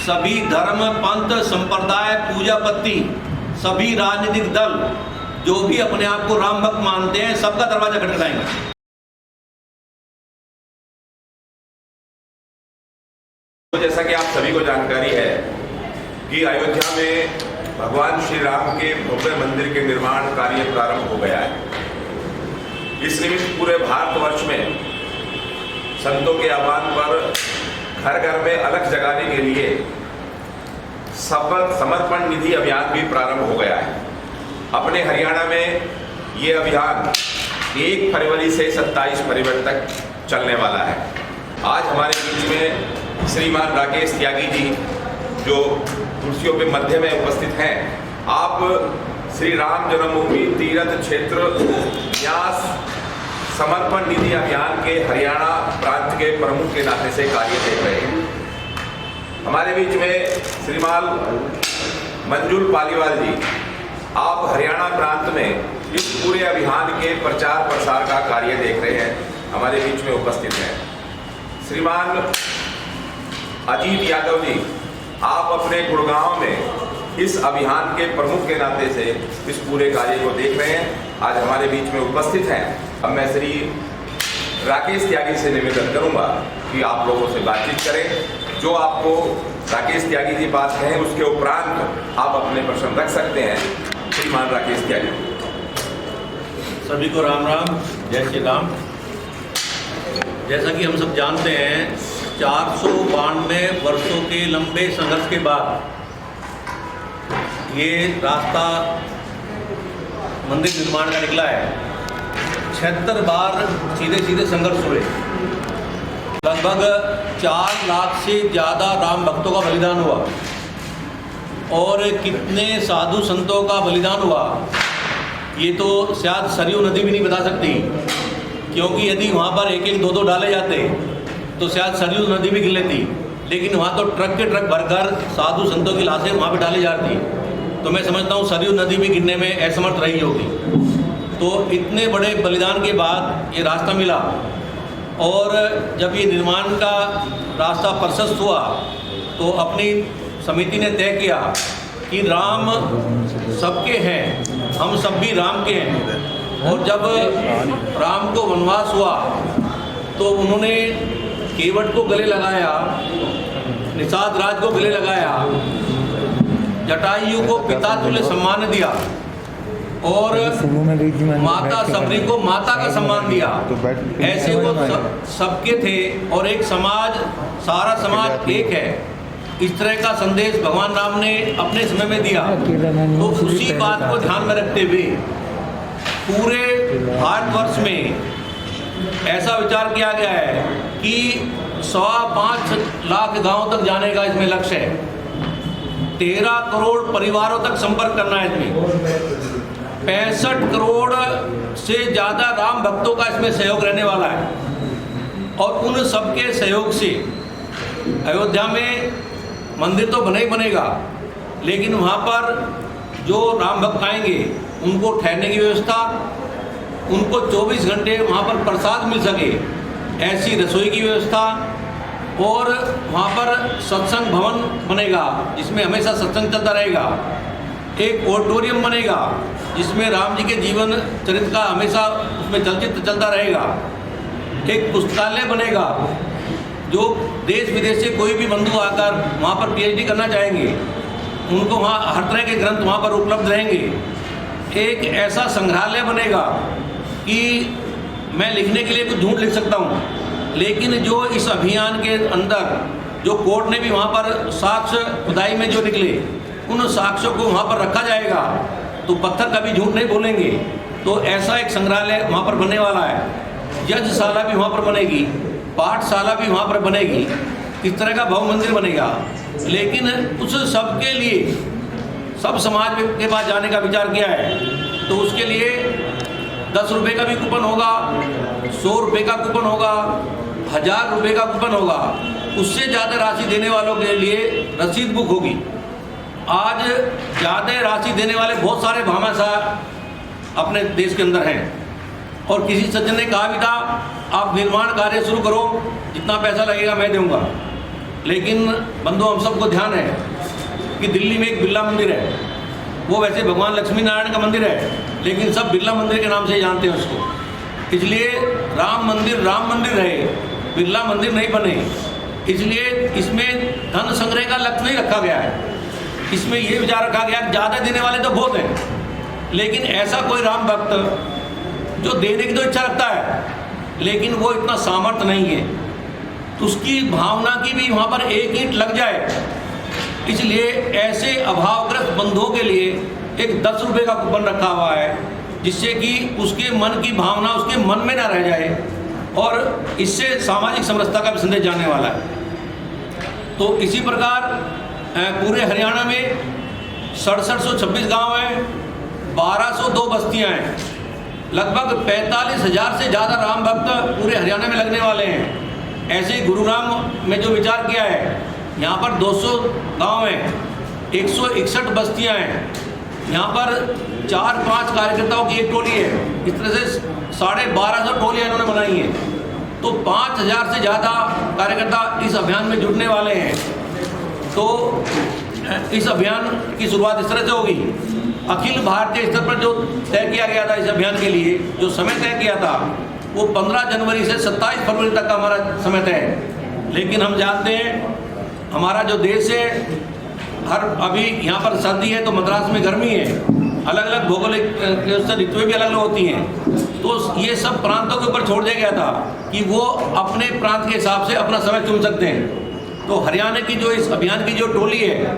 सभी धर्म, पंथ, संप्रदाय, पूजा पत्ती, सभी राजनीतिक दल जो भी अपने आप को राम भक्त मानते हैं, सबका दरवाजा खटखटाएंगे। तो जैसा कि आप सभी को जानकारी है कि अयोध्या में भगवान श्री राम के भव्य मंदिर के निर्माण कार्य प्रारंभ हो गया है। इस निमित्त पूरे भारतवर्ष में संतों के आह्वान पर घर घर में अलख जगाने के लिए समर्पण निधि अभियान भी प्रारंभ हो गया है। अपने हरियाणा में ये अभियान 1 फरवरी से 27 फरवरी तक चलने वाला है। आज हमारे बीच में श्रीमान राकेश त्यागी जी जो कुर्सियों पे मध्य में उपस्थित हैं। आप श्री राम जन्मभूमि तीर्थ क्षेत्र न्यास समर्पण निधि अभियान के हरियाणा प्रांत के प्रमुख के नाते से कार्य देख रहे हैं। हमारे बीच में श्रीमान मंजुल पालीवाल जी, आप हरियाणा प्रांत में इस पूरे अभियान के प्रचार प्रसार का कार्य देख रहे हैं, हमारे बीच में उपस्थित हैं। श्रीमान अजीत यादव जी, आप अपने गुड़गांव में इस अभियान के प्रमुख के नाते से इस पूरे कार्य को देख रहे हैं, आज हमारे बीच में उपस्थित हैं। अब मैं श्री राकेश त्यागी से निवेदन करूंगा कि आप लोगों से बातचीत करें। जो आपको राकेश त्यागी जी बात कहें उसके उपरांत आप अपने प्रश्न रख सकते हैं। श्रीमान राकेश त्यागी। सभी को राम राम, जय श्री राम। जैसा कि हम सब जानते हैं, 492 वर्षों के लंबे संघर्ष के बाद ये रास्ता मंदिर निर्माण का निकला है। 76 बार सीधे सीधे संघर्ष हुए, लगभग 4 लाख से ज़्यादा राम भक्तों का बलिदान हुआ और कितने साधु संतों का बलिदान हुआ ये तो शायद सरयू नदी भी नहीं बता सकती, क्योंकि यदि वहाँ पर 1-1, 2-2 डाले जाते तो शायद सरयू नदी भी गिर लेती, लेकिन वहाँ तो ट्रक के ट्रक भरकर साधु संतों की लाशें वहाँ पर डाली जाती। तो मैं समझता हूँ सरयू नदी भी गिरने में असमर्थ रही होगी। तो इतने बड़े बलिदान के बाद ये रास्ता मिला और जब ये निर्माण का रास्ता प्रशस्त हुआ तो अपनी समिति ने तय किया कि राम सबके हैं, हम सब भी राम के हैं। और जब राम को वनवास हुआ तो उन्होंने केवट को गले लगाया, निषाद राज को गले लगाया, जटायु को पिता तुल्य सम्मान दिया और माता सबरी को माता का सम्मान दिया। ऐसे वो सबके थे और एक समाज, सारा समाज एक है, इस तरह का संदेश भगवान राम ने अपने समय में दिया। तो उसी बात को ध्यान में रखते हुए पूरे भारतवर्ष में ऐसा विचार किया गया है कि 5.25 लाख गांव तक जाने का इसमें लक्ष्य है। 13 करोड़ परिवारों तक संपर्क करना है इसमें। 65 करोड़ से ज़्यादा राम भक्तों का इसमें सहयोग रहने वाला है और उन सबके सहयोग से अयोध्या में मंदिर तो बने ही बनेगा, लेकिन वहाँ पर जो राम भक्त आएंगे उनको ठहरने की व्यवस्था, उनको 24 घंटे वहाँ पर प्रसाद मिल सके ऐसी रसोई की व्यवस्था, और वहाँ पर सत्संग भवन बनेगा जिसमें हमेशा सत्संग चलता रहेगा। एक ऑडिटोरियम बनेगा जिसमें राम जी के जीवन चरित्र का हमेशा उसमें चलचित्र चलता रहेगा। एक पुस्तकालय बनेगा, जो देश विदेश से कोई भी बंधु आकर वहाँ पर पीएचडी करना चाहेंगे उनको वहाँ हर तरह के ग्रंथ वहाँ पर उपलब्ध रहेंगे। एक ऐसा संग्रहालय बनेगा कि मैं लिखने के लिए कुछ झूठ लिख सकता हूँ, लेकिन जो इस अभियान के अंदर जो कोर्ट ने भी वहाँ पर साक्ष्य खुदाई में जो निकले उन साक्ष्यों को वहाँ पर रखा जाएगा, तो पत्थर कभी झूठ नहीं बोलेंगे। तो ऐसा एक संग्रहालय वहाँ पर बनने वाला है। यज्ञशाला भी वहाँ पर बनेगी, पाठशाला भी वहाँ पर बनेगी, इस तरह का भव्य मंदिर बनेगा। लेकिन उस सब के लिए सब समाज के पास जाने का विचार किया है, तो उसके लिए 10 रुपये का भी कूपन होगा, 100 रुपये का कूपन होगा, 1000 रुपये का कूपन होगा। उससे ज़्यादा राशि देने वालों के लिए रसीद बुक होगी। आज ज़्यादा राशि देने वाले बहुत सारे भामाशाह अपने देश के अंदर हैं, और किसी सज्जन ने कहा भी था आप निर्माण कार्य शुरू करो, जितना पैसा लगेगा मैं दूंगा। लेकिन बंधुओं, हम सबको ध्यान है कि दिल्ली में एक बिरला मंदिर है, वो वैसे भगवान लक्ष्मी नारायण का मंदिर है, लेकिन सब बिरला मंदिर के नाम से ही जानते हैं उसको। इसलिए राम मंदिर रहे, बिरला मंदिर नहीं बने। इसलिए इसमें धन संग्रह का लक्ष्य नहीं रखा गया है। इसमें ये विचार रखा गया कि ज़्यादा देने वाले तो बहुत हैं, लेकिन ऐसा कोई राम भक्त जो देने की तो इच्छा रखता है, लेकिन वो इतना सामर्थ्य नहीं है, तो उसकी भावना की भी वहाँ पर एक ईंट लग जाए। इसलिए ऐसे अभावग्रस्त बंधुओं के लिए एक 10 रुपये का कूपन रखा हुआ है, जिससे कि उसके मन की भावना उसके मन में ना रह जाए, और इससे सामाजिक समरसता का भी संदेश जाने वाला है। तो इसी प्रकार पूरे हरियाणा में 6726 गांव हैं, 1202 बस्तियां हैं, लगभग 45,000 से ज़्यादा राम भक्त पूरे हरियाणा में लगने वाले हैं। ऐसे ही गुरुग्राम में जो विचार किया है, यहाँ पर 200 गांव हैं, 161 बस्तियां हैं, यहाँ पर 4-5 कार्यकर्ताओं की एक टोली है। इस तरह से 1250 टोलियाँ इन्होंने बनाई हैं। तो 5000 से ज़्यादा कार्यकर्ता इस अभियान में जुड़ने वाले हैं। तो इस अभियान की शुरुआत इस तरह से होगी। अखिल भारतीय स्तर पर जो तय किया गया था इस अभियान के लिए, जो समय तय किया था, वो 15 जनवरी से 27 फरवरी तक का हमारा समय तय है। लेकिन हम जानते हैं हमारा जो देश है, अभी यहाँ पर सर्दी है तो मद्रास में गर्मी है, अलग अलग भौगोलिक ऋतुएं भी अलग अलग होती हैं। तो ये सब प्रांतों के ऊपर छोड़ दिया गया था कि वो अपने प्रांत के हिसाब से अपना समय चुन सकते हैं। तो हरियाणा की जो इस अभियान की जो टोली है,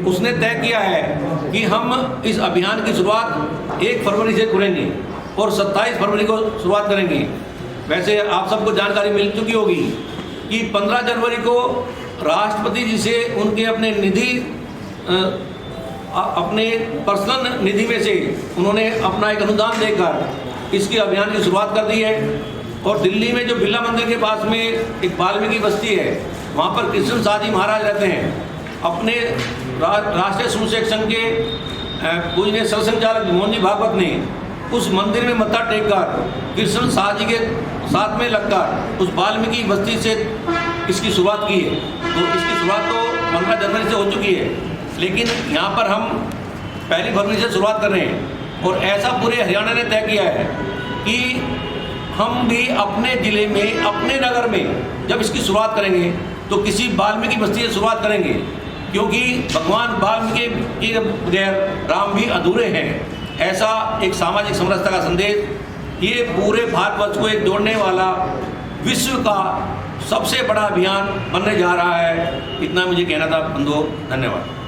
उसने तय किया है कि हम इस अभियान की शुरुआत 1 फरवरी से करेंगे और 27 फरवरी को शुरुआत करेंगे। वैसे आप सबको जानकारी मिल चुकी होगी कि 15 जनवरी को राष्ट्रपति जी से उनके अपने निधि, अपने पर्सनल निधि में से उन्होंने अपना एक अनुदान देकर इसके अभियान की शुरुआत कर दी है। और दिल्ली में जो बिरला मंदिर के पास में एक वाल्मीकि बस्ती है, वहाँ पर कृष्ण शाह जी महाराज रहते हैं। अपने राष्ट्रीय स्वयंसेवक संघ के पूजनीय सरसंघचालक मोहन जी भागवत ने उस मंदिर में मत्था टेक कर कृष्ण शाह जी के साथ में लगकर उस वाल्मीकि बस्ती से इसकी शुरुआत की है। तो इसकी शुरुआत तो 15 जनवरी से हो चुकी है, लेकिन यहाँ पर हम 1 फरवरी से शुरुआत कर रहे हैं। और ऐसा पूरे हरियाणा ने तय किया है कि हम भी अपने ज़िले में, अपने नगर में जब इसकी शुरुआत करेंगे तो किसी वाल्मीकि बस्ती से शुरुआत करेंगे, क्योंकि भगवान वाल्मीकि के बगैर राम भी अधूरे हैं। ऐसा एक सामाजिक समरसता का संदेश ये पूरे भारतवर्ष को एक जोड़ने वाला विश्व का सबसे बड़ा अभियान बनने जा रहा है। इतना मुझे कहना था बंधुओं, धन्यवाद।